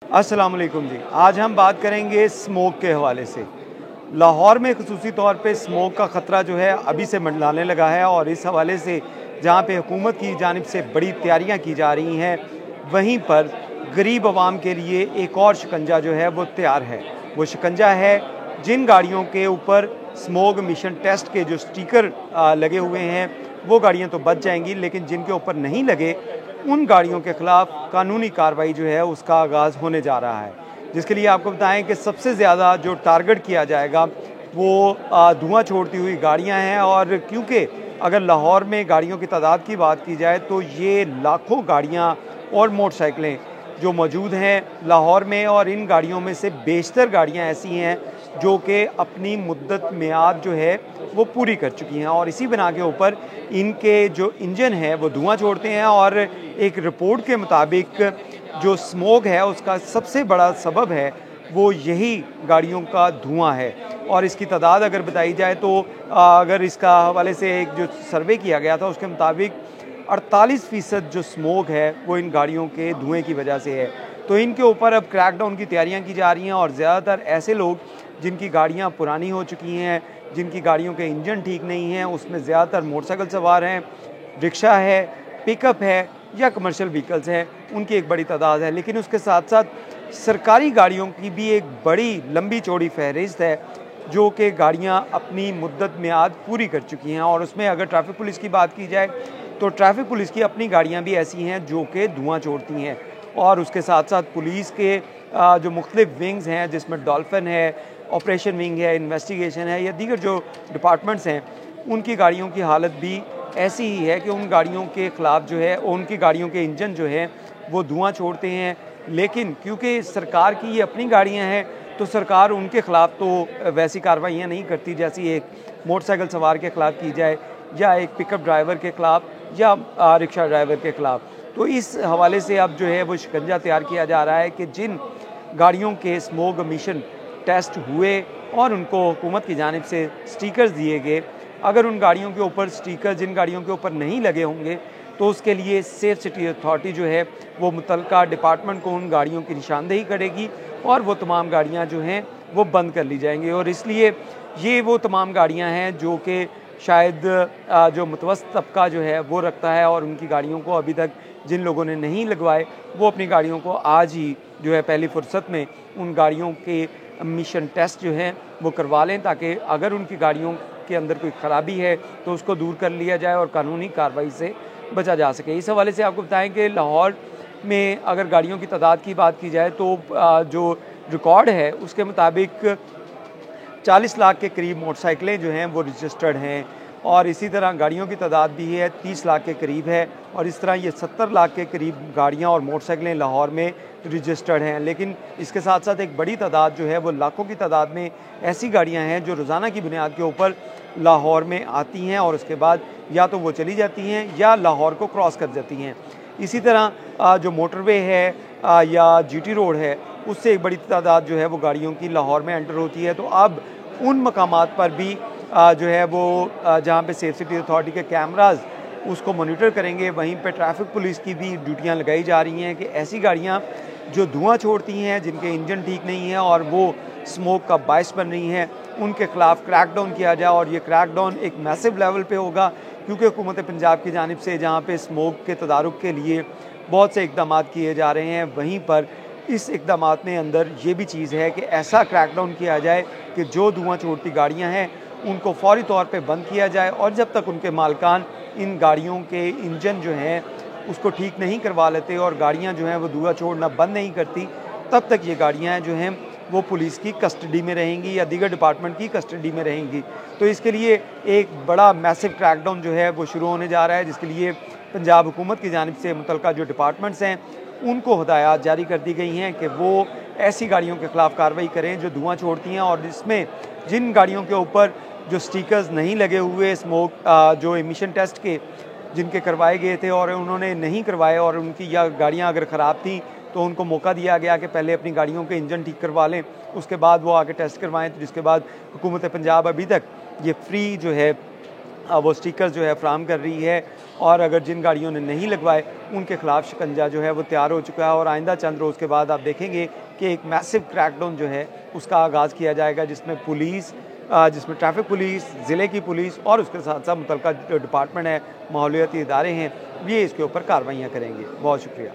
अस्सलाम वालेकुम जी। आज हम बात करेंगे स्मोक के हवाले से। लाहौर में ख़ुसूसी तौर पे स्मोक का ख़तरा जो है अभी से मंडलाने लगा है और इस हवाले से जहाँ पे हुकूमत की जानिब से बड़ी तैयारियाँ की जा रही हैं, वहीं पर गरीब आवाम के लिए एक और शिकंजा जो है वो तैयार है। वो शिकंजा है जिन गाड़ियों के ऊपर स्मोक मिशन टेस्ट के जो स्टिकर लगे हुए हैं वो गाड़ियाँ तो बच जाएंगी, लेकिन जिनके ऊपर नहीं लगे उन गाड़ियों के ख़िलाफ़ कानूनी कार्रवाई जो है उसका आगाज़ होने जा रहा है। जिसके लिए आपको बताएं कि सबसे ज़्यादा जो टारगेट किया जाएगा वो धुआं छोड़ती हुई गाड़ियां हैं। और क्योंकि अगर लाहौर में गाड़ियों की तादाद की बात की जाए तो ये लाखों गाड़ियां और मोटरसाइकिलें जो मौजूद हैं लाहौर में, और इन गाड़ियों में से बेशतर गाड़ियां ऐसी हैं जो कि अपनी मुद्दत मियाद जो है वो पूरी कर चुकी हैं और इसी बिना के ऊपर इनके जो इंजन है वो धुआं छोड़ते हैं। और एक रिपोर्ट के मुताबिक जो स्मोक है उसका सबसे बड़ा सबब है वो यही गाड़ियों का धुआं है। और इसकी तादाद अगर बताई जाए तो अगर इसका हवाले से एक जो सर्वे किया गया था उसके मुताबिक 48% जो स्मोक है वो इन गाड़ियों के धुएं की वजह से है। तो इनके ऊपर अब क्रैकडाउन की तैयारियां की जा रही हैं और ज़्यादातर ऐसे लोग जिनकी गाड़ियां पुरानी हो चुकी हैं, जिनकी गाड़ियों के इंजन ठीक नहीं हैं, उसमें ज़्यादातर मोटरसाइकिल सवार हैं, रिक्शा है, पिकअप है या कमर्शियल व्हीकल्स हैं, उनकी एक बड़ी तादाद है। लेकिन उसके साथ साथ सरकारी गाड़ियों की भी एक बड़ी लंबी चौड़ी फहरिस्त है जो कि गाड़ियां अपनी मुद्दत मियाद पूरी कर चुकी हैं। और उसमें अगर ट्रैफिक पुलिस की बात की जाए तो ट्रैफिक पुलिस की अपनी गाड़ियां भी ऐसी हैं जो कि धुआं छोड़ती हैं। और उसके साथ साथ पुलिस के जो मुख्तलिफ विंग्स हैं जिसमें डॉल्फिन है, ऑपरेशन विंग है, इन्वेस्टिगेशन है या दीगर जो डिपार्टमेंट्स हैं, उनकी गाड़ियों की हालत भी ऐसी ही है कि उन गाड़ियों के ख़िलाफ़ जो है उनकी गाड़ियों के इंजन जो हैं वो धुआं छोड़ते हैं। लेकिन क्योंकि सरकार की ये अपनी गाड़ियां हैं तो सरकार उनके ख़िलाफ़ तो वैसी कार्रवाइयाँ नहीं करती जैसी एक मोटरसाइकिल सवार के ख़िलाफ़ की जाए या एक पिकअप ड्राइवर के ख़िलाफ़ या रिक्शा ड्राइवर के ख़िलाफ़। तो इस हवाले से अब जो है वो शिकंजा तैयार किया जा रहा है कि जिन गाड़ियों के स्मोक मिशन टेस्ट हुए और उनको हुकूमत की जानिब से स्टिकर्स दिए गए, अगर उन गाड़ियों के ऊपर स्टिकर जिन गाड़ियों के ऊपर नहीं लगे होंगे तो उसके लिए सेफ सिटी अथॉरिटी जो है वो मुतलका डिपार्टमेंट को उन गाड़ियों की निशानदेही करेगी और वो तमाम गाड़ियां जो हैं वो बंद कर ली जाएंगी। और इसलिए ये वो तमाम गाड़ियां हैं जो कि शायद जो मुतवस्तित तबका जो है वो रखता है और उनकी गाड़ियों को अभी तक जिन लोगों ने नहीं लगवाए वो अपनी गाड़ियों को आज ही जो है पहली फुर्सत में उन गाड़ियों के मिशन टेस्ट जो हैं वो करवा लें, ताकि अगर उनकी गाड़ियों के अंदर कोई ख़राबी है तो उसको दूर कर लिया जाए और कानूनी कार्रवाई से बचा जा सके। इस हवाले से आपको बताएं कि लाहौर में अगर गाड़ियों की तादाद की बात की जाए तो जो रिकॉर्ड है उसके मुताबिक 40 लाख के करीब मोटरसाइकिलें जो हैं वो रजिस्टर्ड हैं और इसी तरह गाड़ियों की तादाद भी है 30 लाख के करीब है और इस तरह ये 70 लाख के करीब गाड़ियां और मोटरसाइकिलें लाहौर में रजिस्टर्ड हैं। लेकिन इसके साथ साथ एक बड़ी तादाद जो है वो लाखों की तादाद में ऐसी गाड़ियां हैं जो रोज़ाना की बुनियाद के ऊपर लाहौर में आती हैं और उसके बाद या तो वो चली जाती हैं या लाहौर को क्रॉस कर जाती हैं। इसी तरह जो मोटरवे है या जीटी रोड है उससे एक बड़ी तादाद जो है वो गाड़ियों की लाहौर में एंटर होती है। तो अब उन मकामात पर भी जो है वो जहाँ पे सेफ सिटी अथॉरिटी के कैमराज उसको मॉनिटर करेंगे, वहीं पे ट्रैफिक पुलिस की भी ड्यूटियाँ लगाई जा रही हैं कि ऐसी गाड़ियाँ जो धुआं छोड़ती हैं, जिनके इंजन ठीक नहीं है और वो स्मोक का बायस बन रही हैं, उनके ख़िलाफ़ क्रैकडाउन किया जाए। और ये क्रैकडाउन एक मैसिव लेवल पे होगा क्योंकि हुकूमत पंजाब की जानिब से जहाँ पे स्मोक के तदारुक के लिए बहुत से इक़दाम किए जा रहे हैं, वहीं पर इस इक़दाम में अंदर ये भी चीज़ है कि ऐसा क्रैकडाउन किया जाए कि जो धुआं छोड़ती गाड़ियाँ हैं उनको फौरी तौर पे बंद किया जाए और जब तक उनके मालकान इन गाड़ियों के इंजन जो हैं उसको ठीक नहीं करवा लेते और गाड़ियां जो हैं वो धुआं छोड़ना बंद नहीं करती, तब तक ये गाड़ियां जो हैं वो पुलिस की कस्टडी में रहेंगी या दीगर डिपार्टमेंट की कस्टडी में रहेंगी। तो इसके लिए एक बड़ा मैसिव क्रैकडाउन जो है वो शुरू होने जा रहा है, जिसके लिए पंजाब हुकूमत की जानिब से मुतलका जो डिपार्टमेंट्स हैं उनको हिदायत जारी कर दी गई हैं कि वो ऐसी गाड़ियों के ख़िलाफ़ कार्रवाई करें जो धुआं छोड़ती हैं। और इसमें जिन गाड़ियों के ऊपर जो स्टिकर्स नहीं लगे हुए स्मोक जो एमिशन टेस्ट के जिनके करवाए गए थे और उन्होंने नहीं करवाए और उनकी या गाड़ियां अगर ख़राब थी तो उनको मौका दिया गया कि पहले अपनी गाड़ियों के इंजन ठीक करवा लें, उसके बाद वो आके टेस्ट करवाएं। तो जिसके बाद हुकूमत पंजाब अभी तक ये फ्री जो है वो स्टिकर जो है फ्राहम कर रही है, और अगर जिन गाड़ियों ने नहीं लगवाए उनके खिलाफ शिकंजा जो है वो तैयार हो चुका है। और आइंदा चंद रोज़ के बाद आप देखेंगे कि एक मैसिव क्रैकडाउन जो है उसका आगाज़ किया जाएगा, जिसमें जिसमें ट्रैफिक पुलिस, ज़िले की पुलिस और उसके साथ साथ मुतल्लिका जो डिपार्टमेंट है, माहौलियाती इदारे हैं, ये इसके ऊपर कार्रवाइयाँ करेंगे। बहुत शुक्रिया।